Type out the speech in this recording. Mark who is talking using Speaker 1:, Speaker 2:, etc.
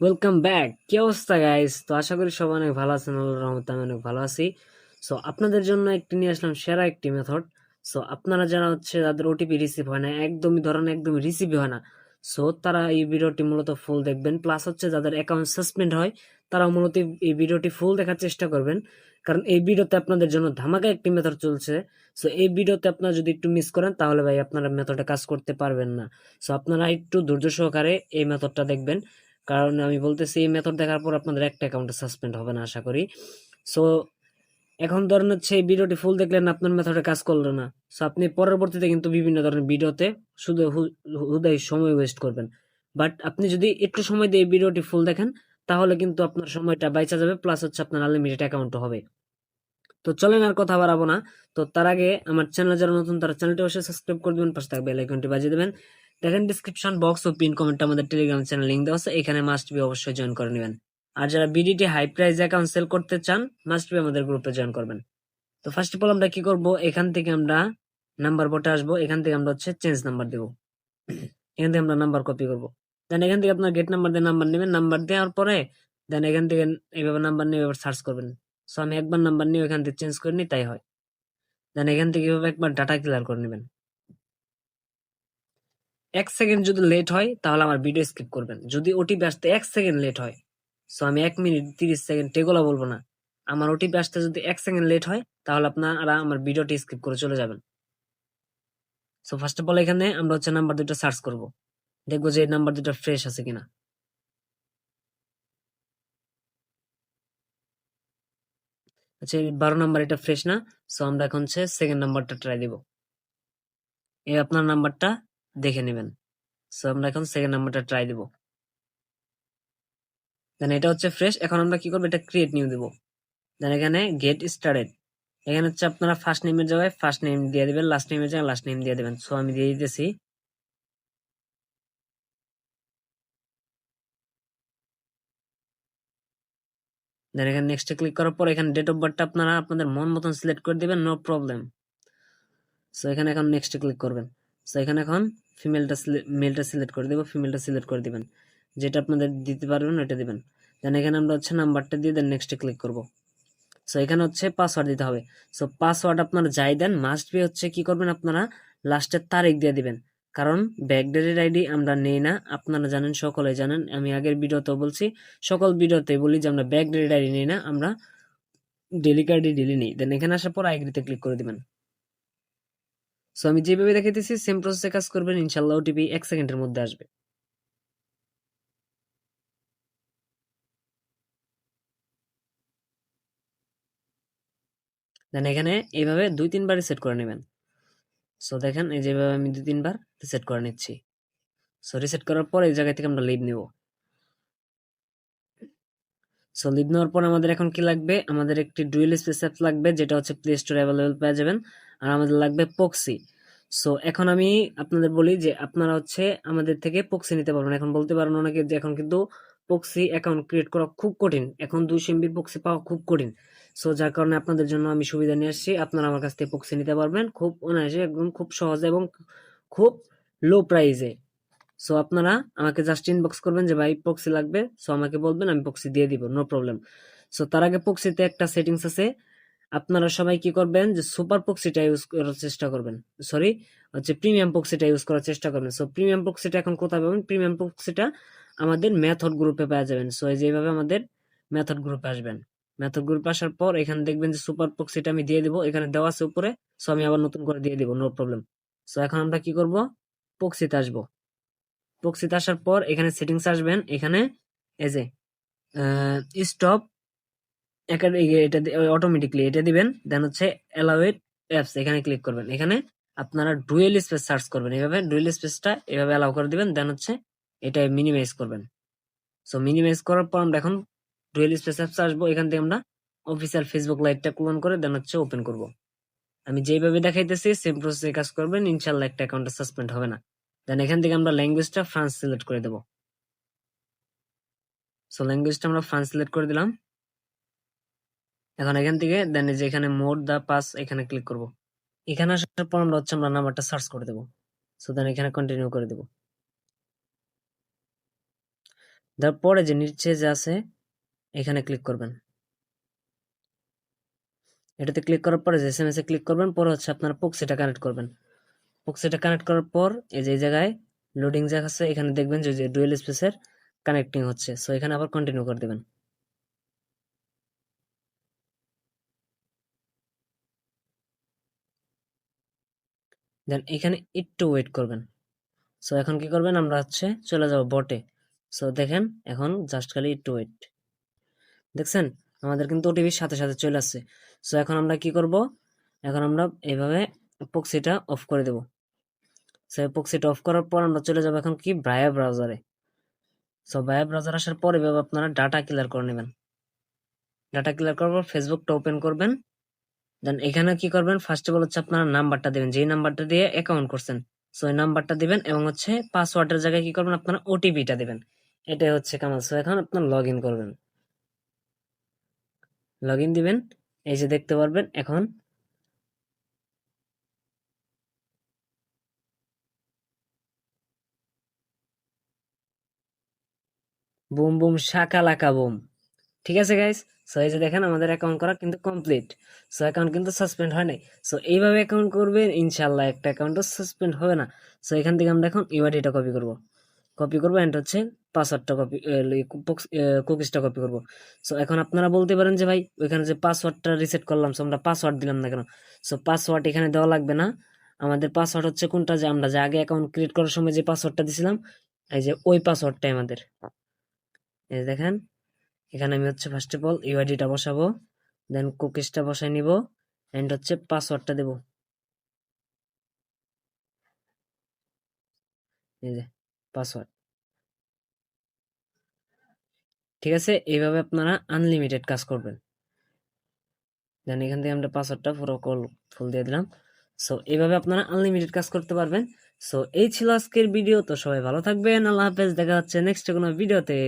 Speaker 1: Welcome back. কি অবস্থা guys? তো আশা করি সবাই অনেক ভালো আছেন। আল্লাহর রহমতে আমি অনেক ভালো আছি। সো আপনাদের জন্য একটি নিয়ে আসলাম সেরা একটি মেথড। সো আপনারা যারা হচ্ছে যাদের ওটিপি রিসিভ হয় না, একদমই রিসিভ হয় না, সো তারা এই ভিডিওটি মূলত ফুল দেখবেন। প্লাস হচ্ছে যাদের অ্যাকাউন্ট সাসপেন্ড হয় তারা মূলত এই ভিডিওটি ফুল দেখার চেষ্টা করবেন, কারণ এই ভিডিওতে আপনাদের জন্য ধামাকা একটি মেথড চলছে। সো এই ভিডিওতে আপনারা যদি একটু মিস করেন তাহলে ভাই আপনারা মেথডে কাজ করতে পারবেন না। সো আপনারা একটু ধৈর্য সহকারে এই মেথডটা দেখবেন, কারণ আমি বলতেছি এই মেথড দেখার পর আপনাদের একটা অ্যাকাউন্টে সাসপেন্ড হবে না আশা করি। সো এখন ধরেন হচ্ছে এই ভিডিওটি ফুল দেখলেন, আপনার মেথডে কাজ করলো না, সো আপনি পরবর্তীতে কিন্তু বিভিন্ন ধরনের ভিডিওতে শুধু হুদাই সময় ওয়েস্ট করবেন। বাট আপনি যদি একটু সময় দিয়ে এই ভিডিওটি ফুল দেখেন তাহলে কিন্তু আপনার সময়টা বাইচা যাবে, প্লাস হচ্ছে আপনার আনলিমিটেড অ্যাকাউন্টও হবে। তো চলেন আর কথা বাড়াবো না। তো তার আগে আমার চ্যানেলে যারা নতুন তারা চ্যানেলটি অবশ্যই সাবস্ক্রাইব করে দিবেন, পাশে থাকবে বেল আইকনটি বাজিয়ে দেবেন। দেখেন ডিসক্রিপশন বক্স ও পিন কমেন্টে আমাদের টেলিগ্রাম চ্যানেল লিংক দেওয়া আছে, এখানে মাস্ট বি অবশ্যই জয়েন করে নেবেন। আর যারা BDT high price account sell করতে চান মাস্ট বি আমাদের গ্রুপে জয়েন করবেন। তো ফার্স্ট অফ অল আমরা কি করব, এখান থেকে আমরা নাম্বার বোর্ডে আসবো, এখান থেকে আমরা হচ্ছে চেঞ্জ নাম্বার দেবো। এখান থেকে আমরা নাম্বার কপি করবো। দেন এখান থেকে আপনার গেট নাম্বার দিয়ে নাম্বার নেবেন, নাম্বার দেওয়ার পরে দেন এখান থেকে এইভাবে নাম্বার নিয়ে এবার সার্চ করবেন। সো আমি একবার নাম্বার নিয়ে এখান থেকে চেঞ্জ করে নিই, তাই হয়। দেন এখান থেকে এভাবে একবার ডাটা ক্লিয়ার করে নেবেন। 1 সেকেন্ড যদি লেট হয় তাহলে আমার ভিডিও স্কিপ করবেন। যদি ওটিপি আসতে 1 সেকেন্ড লেট হয়, সো আমি 1 মিনিট 30 সেকেন্ড এগুলো বলবো না, আমার ওটিপি আসতে যদি 1 সেকেন্ড লেট হয় তাহলে আপনারা আমার ভিডিওটি স্কিপ করে চলে যাবেন। সো ফার্স্ট অফ অল এখানে আমরা হচ্ছে নাম্বার দুটো সার্চ করব, দেখবো যে এই নাম্বার দুটো ফ্রেশ আছে কিনা। আচ্ছা, এই 12 নাম্বার এটা ফ্রেশ না। সো আমরা এখন হচ্ছে সেকেন্ড নাম্বারটা ট্রাই দিব। এই আপনার নাম্বারটা দেখে নেবেন। সো আমরা এখন সেকেন্ড নাম্বারটা ট্রাই দিব। দেন এটা হচ্ছে ফ্রেশ। এখন আমরা কি করবো, এটা ক্রিয়েট নিউ দিব। দেন এখানে গেট স্টার্টেড, এখানে হচ্ছে আপনারা ফার্স্ট নেমের জায়গায় ফার্স্ট নেম দিয়ে দিবেন, লাস্ট নেমের জায়গায় লাস্ট নেম দিয়ে দিবেন। সো আমি দিয়ে দিতেছি। দেন এখানে নেক্সটে ক্লিক করার পর এখানে ডেট অফ বার্থটা আপনারা আপনাদের মন মতন সিলেক্ট করে দিবেন, নো প্রবলেম। সো এখানে এখন নেক্সটে ক্লিক করবেন। সো এখানে এখন মেলটা সিলেক্ট করে দেবো, ফিমেলটা সিলেক্ট করে দিবেন, যেটা আপনাদের দিতে পারবেন ওটা দিবেন। দেন এখানে আমরা হচ্ছে নাম্বারটা দিয়ে দেন নেক্সটে ক্লিক করব। সো এখানে হচ্ছে পাসওয়ার্ড দিতে হবে। সো পাসওয়ার্ড আপনারা যাই দেন মাস্ট বি হচ্ছে কি করবেন, আপনারা লাস্টের তারিখ দিয়ে দিবেন, কারণ ব্যাকডেটেড আইডি আমরা নেই না। আপনারা জানেন, সকলে জানেন, আমি আগের ভিডিওতেও বলছি, সকল ভিডিওতে বলি যে আমরা ব্যাকডেটেড আইডি নেই না, আমরা ডেলি কার্ডই ডেলি নেই। দেন এখানে আসার পর আইডিতে ক্লিক করে দিবেন। সো আমি যেভাবে দেখাইতেছি সেম প্রসেসে কাজ করবেন, ইনশাল্লাহ ওটিপি 1 সেকেন্ডের মধ্যে আসবে। দেন এখানে এইভাবে 2-3 বার সেট করে নেবেন। সো দেখেন এই যেভাবে আমি 2-3 বার রিসেট করে নিচ্ছি। সো রিসেট করার পর এই জায়গা থেকে আমরা লিভ নিব। সো লিভ নেওয়ার পর আমাদের এখন কি লাগবে, আমাদের একটি ডুয়েল স্পেস অ্যাপ লাগবে, যেটা হচ্ছে প্লে স্টোরে অ্যাভেলেবল পেয়ে যাবেন। আর আমাদের লাগবে পক্সি। সো এখন আমি আপনাদের বলি যে আপনারা হচ্ছে আমাদের থেকে পক্সি নিতে পারবেন। এখন বলতে পারেন অনেকে যে এখন কিন্তু পক্সি অ্যাকাউন্ট ক্রিয়েট করা খুব কঠিন, এখন 200 MB পক্সি পাওয়া খুব কঠিন। সো যার কারণে আপনাদের জন্য আমি সুবিধা নিয়ে আসছি, আপনারা আমার কাছ থেকে পক্সি নিতে পারবেন খুব অনায়াসে, একদম খুব সহজে এবং খুব লো প্রাইসে। সো আপনারা আমাকে জাস্ট ইনবক্স করবেন যে ভাই প্রক্সি লাগবে, সো আমাকে বলবেন, আমি প্রক্সি দিয়ে দিব, নো প্রবলেম। সো তার আগে প্রক্সিতে একটা সেটিংস আছে, আপনারা সবাই কি করবেন যে সুপার প্রক্সিটা ইউজ করার চেষ্টা করবেন, সরি হচ্ছে প্রিমিয়াম প্রক্সিটা ইউজ করার চেষ্টা করবেন। সো প্রিমিয়াম প্রক্সিটা এখন কোথায় পাবেন, প্রিমিয়াম প্রক্সিটা আমাদের মেথড গ্রুপে পেয়ে যাবেন। সো যেভাবে আমাদের মেথড গ্রুপে আসবেন, মেথড গ্রুপে আসার পর এখানে দেখবেন যে সুপার প্রক্সিটা আমি দিয়ে দিব, এখানে দেওয়া আছে উপরে। সো আমি আবার নতুন করে দিয়ে দিব, নো প্রবলেম। সো এখন আমরা কি করব, প্রক্সিতে আসবো। প্রক্সিতে আসার পর এখানে সেটিংস আসবেন, এখানে এই যে স্টপ এটা অটোমেটিকলি এটা দিবেন। দেন হচ্ছে অ্যালাউড অ্যাপস, এখানে ক্লিক করবেন। এখানে আপনারা ডুয়েল স্পেস সার্চ করবেন, এইভাবে ডুয়েল স্পেসটা এভাবে অ্যালাউ করে দিবেন। দেন হচ্ছে এটা মিনিমাইজ করবেন। সো মিনিমাইজ করার পর আমরা এখন ডুয়েল স্পেস অ্যাপস আসবো, এখান থেকে আমরা অফিসিয়াল ফেসবুক লাইটটা ক্লোন করে দেন হচ্ছে ওপেন করব। আমি যেভাবে দেখাইতেছি সেম প্রসেসে কাজ করবেন, ইনশাল্লাহ একটা অ্যাকাউন্টে সাসপেন্ড হবে না। দেন এখান থেকে আমরা ল্যাঙ্গুয়েজটা ফ্রান্স সিলেক্ট করে দেবো। সো ল্যাঙ্গুয়েজটা আমরা ফ্রান্স সিলেক্ট করে দিলাম। এখন এখান থেকে দেন যে এখানে মোড দা পাস এখানে ক্লিক করব। এখানে আসার পর আমরা হচ্ছে আমরা নাম্বারটা সার্চ করে দেবো। সো দেন এখানে কন্টিনিউ করে দেবো। তারপরে যে নিচে যে আছে এখানে ক্লিক করবেন, এটাতে ক্লিক করার পরে যে এসএমএস এ ক্লিক করবেন, পরে হচ্ছে আপনারা প্রক্সিটা কানেক্ট করবেন। প্রক্সিটা কানেক্ট করার পর এই যে এই জায়গায় লোডিং দেখাচ্ছে, এখানে দেখবেন যে ডুয়েল স্পেসের কানেক্টিং হচ্ছে। সো এখানে আবার কন্টিনিউ করে দিবেন। দেন এখানে একটু ওয়েট করবেন। সো এখন কি করবেন, আমরা হচ্ছে চলে যাব বটে। সো দেখেন এখন জাস্ট খালি একটু ওয়েট, দেখছেন আমাদের কিন্তু ওটিপির সাথে সাথে চলে আসছে। সো এখন আমরা কি করব, এখন আমরা এইভাবে প্রক্সিটা অফ করে দেব। সো প্রক্সিটা অফ করার পর আমরা চলে যাব এখন কি ব্রায়া ব্রাউজারে। সো ব্রায়া ব্রাউজার আসার পর এভাবে আপনারা ডাটা ক্লিয়ার করে নেবেন। ডাটা ক্লিয়ার করার পর ফেসবুকটা ওপেন করবেন। দেন এখানে কি করবেন, ফার্স্ট অফ অল হচ্ছে আপনারা নাম্বারটা দিবেন, যেই নাম্বারটা দিয়ে অ্যাকাউন্ট করছেন। সো এই নাম্বারটা দিবেন এবং হচ্ছে পাসওয়ার্ডের জায়গায় কি করবেন, আপনারা ওটিপিটা দিবেন। এটাই হচ্ছে কামাল। সো এখন আপনার লগ ইন করবেন, লগ ইন দিবেন। এই যে দেখতে পারবেন এখন বুম বুম শাকালাকা বুম। ঠিক আছে গাইস, সো এই যে দেখেন আমাদের অ্যাকাউন্ট করা কিন্তু কমপ্লিট। সো অ্যাকাউন্ট কিন্তু সাসপেন্ড হয় নাই। সো এইভাবে অ্যাকাউন্ট করবেন, ইনশাল্লাহ একটা অ্যাকাউন্টও সাসপেন্ড হবে না। সো এখান থেকে আমরা এখন ইউআইডিটা কপি করব, এন্ড হচ্ছে পাসওয়ার্ডটা কপি, কুকিজটা কপি করব। সো এখন আপনারা বলতে পারেন যে ভাই ওইখানে যে পাসওয়ার্ডটা রিসেট করলাম, সো আমরা পাসওয়ার্ড দিলাম না কেন? সো পাসওয়ার্ড এখানে দেওয়া লাগবে না। আমাদের পাসওয়ার্ড হচ্ছে কোনটা, যে আমরা যে আগে অ্যাকাউন্ট ক্রিয়েট করার সময় যে পাসওয়ার্ডটা দিছিলাম, এই যে ওই পাসওয়ার্ডটাই আমাদের। এই যে দেখেন এখানে আমি হচ্ছে ফার্স্ট অফ অল ইউআইডিটা বসাবো, দেন কুকিজটা বসাই নিব, এন্ড হচ্ছে পাসওয়ার্ডটা দেব। এই যে পাসওয়ার্ড। ঠিক আছে, এইভাবে আপনারা আনলিমিটেড কাজ করবেন। দেন এখান থেকে আমরা পাসওয়ার্ডটা পুরো ফুল দিয়ে দিলাম। সো এইভাবে আপনারা আনলিমিটেড কাজ করতে পারবেন। সো এই ছিল আজকের ভিডিও। তো সবাই ভালো থাকবেন, আল্লাহ হাফেজ, দেখা হচ্ছে নেক্সট কোনো ভিডিওতে।